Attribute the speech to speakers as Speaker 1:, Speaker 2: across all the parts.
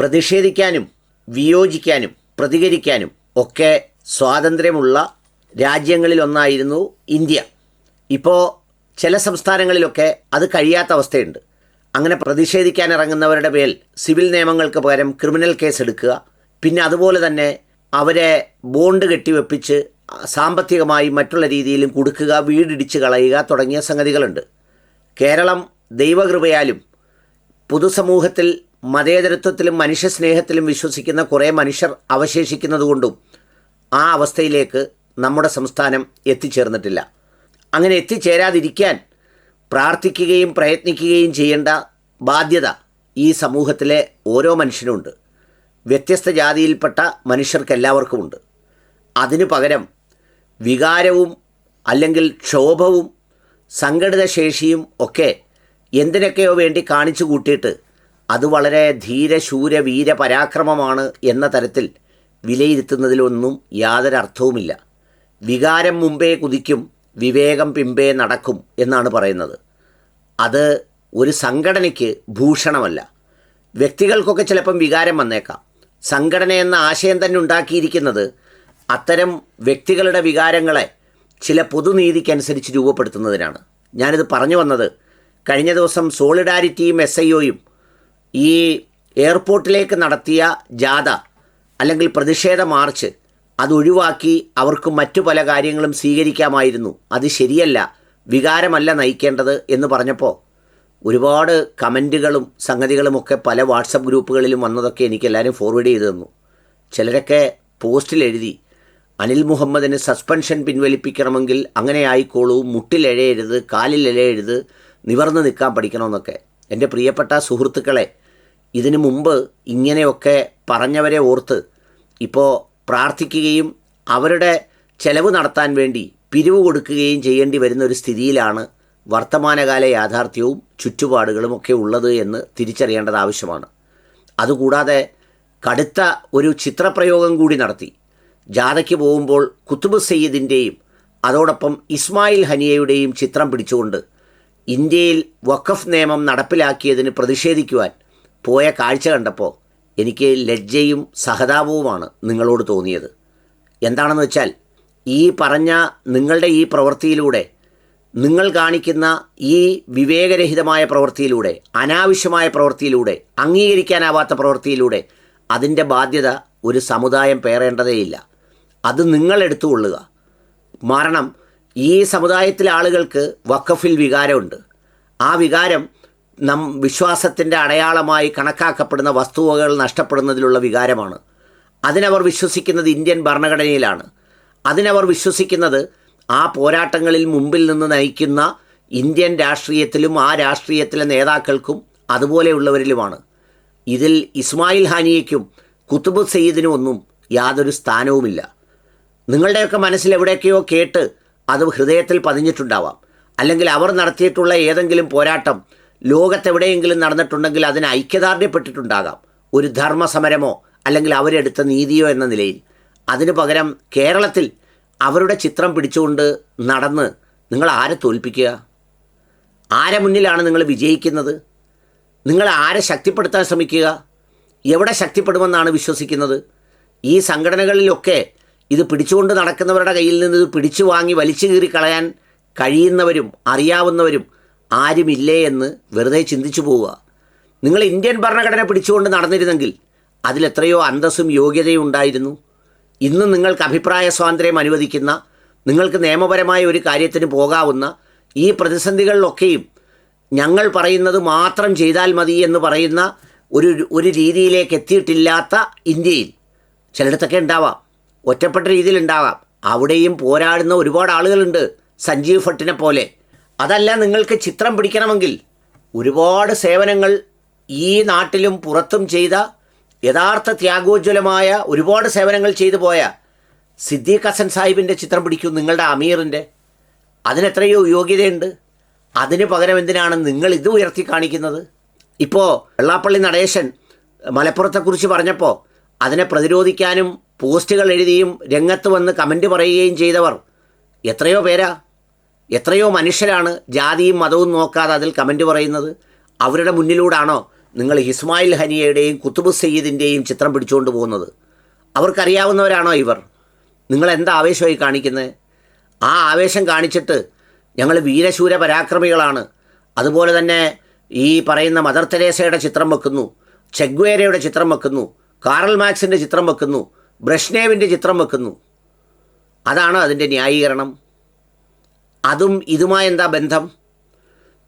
Speaker 1: പ്രതിഷേധിക്കാനും വിയോജിക്കാനും പ്രതികരിക്കാനും ഒക്കെ സ്വാതന്ത്ര്യമുള്ള രാജ്യങ്ങളിലൊന്നായിരുന്നു ഇന്ത്യ. ഇപ്പോൾ ചില സംസ്ഥാനങ്ങളിലൊക്കെ അത് കഴിയാത്ത അവസ്ഥയുണ്ട്. അങ്ങനെ പ്രതിഷേധിക്കാൻ ഇറങ്ങുന്നവരുടെ മേൽ സിവിൽ നിയമങ്ങൾക്ക് പകരം ക്രിമിനൽ കേസ് എടുക്കുക, പിന്നെ അതുപോലെ തന്നെ അവരെ ബോണ്ട് കെട്ടിവെപ്പിച്ച് സാമ്പത്തികമായി മറ്റുള്ള രീതിയിലും കൊടുക്കുക, വീടിടിച്ച് കളയുക തുടങ്ങിയ സംഗതികളുണ്ട്. കേരളം ദൈവകൃപയാലും പൊതുസമൂഹത്തിൽ മതേതരത്വത്തിലും മനുഷ്യസ്നേഹത്തിലും വിശ്വസിക്കുന്ന കുറേ മനുഷ്യർ അവശേഷിക്കുന്നതുകൊണ്ടും ആ അവസ്ഥയിലേക്ക് നമ്മുടെ സംസ്ഥാനം എത്തിച്ചേർന്നിട്ടില്ല. അങ്ങനെ എത്തിച്ചേരാതിരിക്കാൻ പ്രാർത്ഥിക്കുകയും പ്രയത്നിക്കുകയും ചെയ്യേണ്ട ബാധ്യത ഈ സമൂഹത്തിലെ ഓരോ മനുഷ്യനുമുണ്ട്. വ്യത്യസ്ത ജാതിയിൽപ്പെട്ട മനുഷ്യർക്കെല്ലാവർക്കുമുണ്ട്. അതിനു പകരം വികാരവും അല്ലെങ്കിൽ ക്ഷോഭവും സംഘടിത ശേഷിയും ഒക്കെ എന്തിനൊക്കെയോ വേണ്ടി കാണിച്ചു കൂട്ടിയിട്ട് അത് വളരെ ധീര ശൂര വീര പരാക്രമമാണ് എന്ന തരത്തിൽ വിലയിരുത്തുന്നതിലൊന്നും യാതൊരു അർത്ഥവുമില്ല. വികാരം മുമ്പേ കുതിക്കും, വിവേകം പിമ്പേ നടക്കും എന്നാണ് പറയുന്നത്. അത് ഒരു സംഘടനയ്ക്ക് ഭൂഷണമല്ല. വ്യക്തികൾക്കൊക്കെ ചിലപ്പം വികാരം വന്നേക്കാം. സംഘടന എന്ന ആശയം തന്നെ ഉണ്ടാക്കിയിരിക്കുന്നത് അത്തരം വ്യക്തികളുടെ വികാരങ്ങളെ ചില പൊതുനീതിക്കനുസരിച്ച് രൂപപ്പെടുത്തുന്നതിനാണ്. ഞാനിത് പറഞ്ഞു വന്നത്, കഴിഞ്ഞ ദിവസം സോളിഡാരിറ്റിയും SIOയും ഈ എയർപോർട്ടിലേക്ക് നടത്തിയ ജാഥ അല്ലെങ്കിൽ പ്രതിഷേധ മാർച്ച് അതൊഴിവാക്കി അവർക്ക് മറ്റു പല കാര്യങ്ങളും സ്വീകരിക്കാമായിരുന്നു, അത് ശരിയല്ല, വികാരമല്ല നയിക്കേണ്ടത് എന്ന് പറഞ്ഞപ്പോൾ ഒരുപാട് കമൻറ്റുകളും സംഗതികളുമൊക്കെ പല വാട്സപ്പ് ഗ്രൂപ്പുകളിലും വന്നതൊക്കെ എനിക്കെല്ലാവരും ഫോർവേഡ് ചെയ്തു തന്നു. ചിലരൊക്കെ പോസ്റ്റിൽ എഴുതി, അനിൽ മുഹമ്മദിന് സസ്പെൻഷൻ പിൻവലിപ്പിക്കണമെങ്കിൽ അങ്ങനെ ആയിക്കോളൂ, മുട്ടിലെഴയരുത്, കാലിലെഴയരുത്, നിവർന്ന് നിൽക്കാൻ പഠിക്കണമെന്നൊക്കെ. എൻ്റെ പ്രിയപ്പെട്ട സുഹൃത്തുക്കളെ, ഇതിനു മുമ്പ് ഇങ്ങനെയൊക്കെ പറഞ്ഞവരെ ഓർത്ത് ഇപ്പോൾ പ്രാർത്ഥിക്കുകയും അവരുടെ ചെലവ് നടത്താൻ വേണ്ടി പിരിവ് കൊടുക്കുകയും ചെയ്യേണ്ടി വരുന്ന ഒരു സ്ഥിതിയിലാണ് വർത്തമാനകാല യാഥാർത്ഥ്യവും ചുറ്റുപാടുകളും ഒക്കെ ഉള്ളത് എന്ന് തിരിച്ചറിയേണ്ടത് ആവശ്യമാണ്. അതുകൂടാതെ കടുത്ത ഒരു ചിത്രപ്രയോഗം കൂടി നടത്തി. ജാഥയ്ക്ക് പോകുമ്പോൾ കുത്തുബ് സയ്യിദിൻ്റെയും അതോടൊപ്പം ഇസ്മായിൽ ഹനിയയുടെയും ചിത്രം പിടിച്ചുകൊണ്ട് ഇന്ത്യയിൽ വഖഫ് നിയമം നടപ്പിലാക്കിയതിന് പ്രതിഷേധിക്കുവാൻ പോയ കാഴ്ച കണ്ടപ്പോൾ എനിക്ക് ലജ്ജയും സഹതാപവുമാണ് നിങ്ങളോട് തോന്നിയത്. എന്താണെന്ന് വെച്ചാൽ, ഈ പറഞ്ഞ നിങ്ങളുടെ ഈ പ്രവൃത്തിയിലൂടെ, നിങ്ങൾ കാണിക്കുന്ന ഈ വിവേകരഹിതമായ പ്രവൃത്തിയിലൂടെ, അനാവശ്യമായ പ്രവൃത്തിയിലൂടെ, അംഗീകരിക്കാനാവാത്ത പ്രവൃത്തിയിലൂടെ അതിൻ്റെ ബാധ്യത ഒരു സമുദായം പേറേണ്ടതേയില്ല. അത് നിങ്ങളെടുത്തുകൊള്ളുക. കാരണം ഈ സമുദായത്തിലെ ആളുകൾക്ക് വഖഫിൽ വികാരമുണ്ട്. ആ വികാരം വിശ്വാസത്തിൻ്റെ അടയാളമായി കണക്കാക്കപ്പെടുന്ന വസ്തുവകകൾ നഷ്ടപ്പെടുന്നതിലുള്ള വികാരമാണ്. അതിനവർ വിശ്വസിക്കുന്നത് ഇന്ത്യൻ ഭരണഘടനയിലാണ്. അതിനവർ വിശ്വസിക്കുന്നത് ആ പോരാട്ടങ്ങളിൽ മുമ്പിൽ നിന്ന് നയിക്കുന്ന ഇന്ത്യൻ രാഷ്ട്രീയത്തിലും ആ രാഷ്ട്രീയത്തിലെ നേതാക്കൾക്കും അതുപോലെയുള്ളവരിലുമാണ്. ഇതിൽ ഇസ്മായിൽ ഹാനിയയ്ക്കും കുത്തുബ് സയ്യിദിനും ഒന്നും യാതൊരു സ്ഥാനവുമില്ല. നിങ്ങളുടെയൊക്കെ മനസ്സിൽ എവിടെയൊക്കെയോ കേട്ട് അത് ഹൃദയത്തിൽ പതിഞ്ഞിട്ടുണ്ടാവാം. അല്ലെങ്കിൽ അവർ നടത്തിയിട്ടുള്ള ഏതെങ്കിലും പോരാട്ടം ലോകത്തെവിടെയെങ്കിലും നടന്നിട്ടുണ്ടെങ്കിൽ അതിന് ഐക്യദാർഢ്യപ്പെട്ടിട്ടുണ്ടാകാം, ഒരു ധർമ്മസമരമോ അല്ലെങ്കിൽ അവരെടുത്ത നീതിയോ എന്ന നിലയിൽ. അതിനു പകരം കേരളത്തിൽ അവരുടെ ചിത്രം പിടിച്ചുകൊണ്ട് നടന്ന് നിങ്ങൾ ആരെ തോൽപ്പിക്കുക? ആരെ മുന്നിലാണ് നിങ്ങൾ വിജയിക്കുന്നത്? നിങ്ങൾ ആരെ ശക്തിപ്പെടുത്താൻ ശ്രമിക്കുക? എവിടെ ശക്തിപ്പെടുമെന്നാണ് വിശ്വസിക്കുന്നത്? ഈ സംഘടനകളിലൊക്കെ ഇത് പിടിച്ചുകൊണ്ട് നടക്കുന്നവരുടെ കയ്യിൽ നിന്ന് ഇത് പിടിച്ചു വാങ്ങി വലിച്ചു കീറിക്കളയാൻ കഴിയുന്നവരും അറിയാവുന്നവരും ആരുമില്ലേ എന്ന് വെറുതെ ചിന്തിച്ചു പോവുക. നിങ്ങൾ ഇന്ത്യൻ ഭരണഘടന പിടിച്ചുകൊണ്ട് നടന്നിരുന്നെങ്കിൽ അതിലെത്രയോ അന്തസ്സും യോഗ്യതയും ഉണ്ടായിരുന്നു. ഇന്ന് നിങ്ങൾക്ക് അഭിപ്രായ സ്വാതന്ത്ര്യം അനുവദിക്കുന്ന, നിങ്ങൾക്ക് നിയമപരമായ ഒരു കാര്യത്തിന് പോകാവുന്ന ഈ പ്രതിസന്ധികളിലൊക്കെയും ഞങ്ങൾ പറയുന്നത് മാത്രം ചെയ്താൽ മതി എന്ന് പറയുന്ന ഒരു രീതിയിലേക്ക് എത്തിയിട്ടില്ലാത്ത ഇന്ത്യയിൽ ചിലയിടത്തൊക്കെ ഉണ്ടാവാം, ഒറ്റപ്പെട്ട രീതിയിലുണ്ടാവാം. അവിടെയും പോരാടുന്ന ഒരുപാട് ആളുകളുണ്ട്, സഞ്ജീവ് ഭട്ടിനെ പോലെ. അതല്ല, നിങ്ങൾക്ക് ചിത്രം പിടിക്കണമെങ്കിൽ ഒരുപാട് സേവനങ്ങൾ ഈ നാട്ടിലും പുറത്തും ചെയ്ത യഥാർത്ഥ ത്യാഗോജ്വലമായ ഒരുപാട് സേവനങ്ങൾ ചെയ്തു പോയ സിദ്ദീഖ് ഹസൻ സാഹിബിൻ്റെ ചിത്രം പിടിക്കും, നിങ്ങളുടെ അമീറിൻ്റെ. അതിനെത്രയോ യോഗ്യതയുണ്ട്. അതിന് പകരം എന്തിനാണ് നിങ്ങൾ ഇത് ഉയർത്തി കാണിക്കുന്നത്? ഇപ്പോൾ വെള്ളാപ്പള്ളി നടേശൻ മലപ്പുറത്തെക്കുറിച്ച് പറഞ്ഞപ്പോൾ അതിനെ പ്രതിരോധിക്കാനും പോസ്റ്റുകൾ എഴുതിയും രംഗത്ത് വന്ന് കമൻറ്റ് പറയുകയും ചെയ്തവർ എത്രയോ പേരാ, എത്രയോ മനുഷ്യരാണ് ജാതിയും മതവും നോക്കാതെ അതിൽ കമൻറ്റ് പറയുന്നത്. അവരുടെ മുന്നിലൂടാണോ നിങ്ങൾ ഇസ്മായിൽ ഹനിയയുടെയും കുത്തുബ് സയ്യിദിൻ്റെയും ചിത്രം പിടിച്ചുകൊണ്ട് പോകുന്നത്? അവർക്കറിയാവുന്നവരാണോ ഇവർ? നിങ്ങൾ എന്താ ആവേശമായി കാണിക്കുന്നത്? ആ ആവേശം കാണിച്ചിട്ട് ഞങ്ങൾ വീരശൂര പരാക്രമികളാണ്, അതുപോലെ തന്നെ ഈ പറയുന്ന മദർ തെരേസയുടെ ചിത്രം വെക്കുന്നു, ചെഗ്വേരയുടെ ചിത്രം വെക്കുന്നു, കാറൽ മാക്സിൻ്റെ ചിത്രം വെക്കുന്നു, ബ്രഷ്നേവിൻ്റെ ചിത്രം വെക്കുന്നു. അതാണ് അതിൻ്റെ ന്യായീകരണം. അതും ഇതുമായി എന്താ ബന്ധം?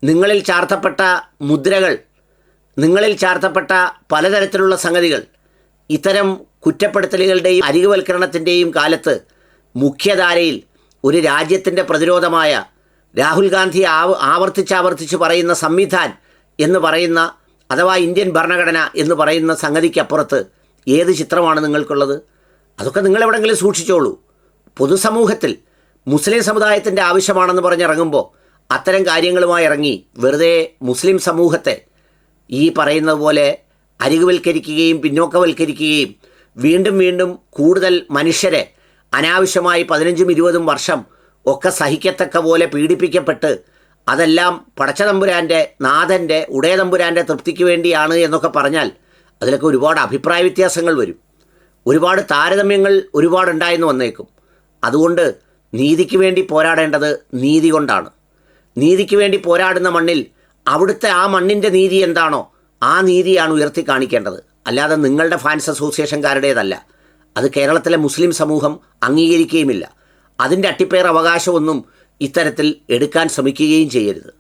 Speaker 1: നിങ്ങളിൽ ചാർത്തപ്പെട്ട മുദ്രകൾ, നിങ്ങളിൽ ചാർത്തപ്പെട്ട പലതരത്തിലുള്ള സംഗതികൾ ഇത്തരം കുറ്റപ്പെടുത്തലുകളുടെയും അരികുവൽക്കരണത്തിൻ്റെയും കാലത്ത് മുഖ്യധാരയിൽ ഒരു രാജ്യത്തിൻ്റെ പ്രതിരോധമായ രാഹുൽ ഗാന്ധി ആവർത്തിച്ച് പറയുന്ന സംവിധാൻ എന്ന് പറയുന്ന, അഥവാ ഇന്ത്യൻ ഭരണഘടന എന്ന് പറയുന്ന സംഗതിക്കപ്പുറത്ത് ഏത് ചിത്രമാണ് നിങ്ങൾക്കുള്ളത്? അതൊക്കെ നിങ്ങളെവിടെങ്കിലും സൂക്ഷിച്ചോളൂ. പൊതുസമൂഹത്തിൽ മുസ്ലിം സമുദായത്തിൻ്റെ ആവശ്യമാണെന്ന് പറഞ്ഞിറങ്ങുമ്പോൾ അത്തരം കാര്യങ്ങളുമായി ഇറങ്ങി വെറുതെ മുസ്ലിം സമൂഹത്തെ ഈ പറയുന്നത് പോലെ അരികുവൽക്കരിക്കുകയും പിന്നോക്കവൽക്കരിക്കുകയും വീണ്ടും വീണ്ടും കൂടുതൽ മനുഷ്യരെ അനാവശ്യമായി 15-20 വർഷം ഒക്കെ സഹിക്കത്തക്ക പോലെ പീഡിപ്പിക്കപ്പെട്ട് അതെല്ലാം പടച്ചതമ്പുരാൻ്റെ, നാഥൻ്റെ, ഉടയതമ്പുരാൻ്റെ തൃപ്തിക്ക് വേണ്ടിയാണ് എന്നൊക്കെ പറഞ്ഞാൽ അതിലൊക്കെ ഒരുപാട് അഭിപ്രായ വ്യത്യാസങ്ങൾ വരും, ഒരുപാട് താരതമ്യങ്ങൾ ഒരുപാടുണ്ടായെന്ന് വന്നേക്കും. അതുകൊണ്ട് നീതിക്ക് വേണ്ടി പോരാടേണ്ടത് നീതി കൊണ്ടാണ്. നീതിക്ക് വേണ്ടി പോരാടുന്ന മണ്ണിൽ അവിടുത്തെ ആ മണ്ണിൻ്റെ നീതി എന്താണോ ആ നീതിയാണ് ഉയർത്തി കാണിക്കേണ്ടത്, അല്ലാതെ നിങ്ങളുടെ ഫാൻസ് അസോസിയേഷൻകാരുടേതല്ല. അത് കേരളത്തിലെ മുസ്ലിം സമൂഹം അംഗീകരിക്കുകയുമില്ല. അതിൻ്റെ അട്ടിപ്പേർ അവകാശമൊന്നും ഇത്തരത്തിൽ എടുക്കാൻ ശ്രമിക്കുകയും ചെയ്യരുത്.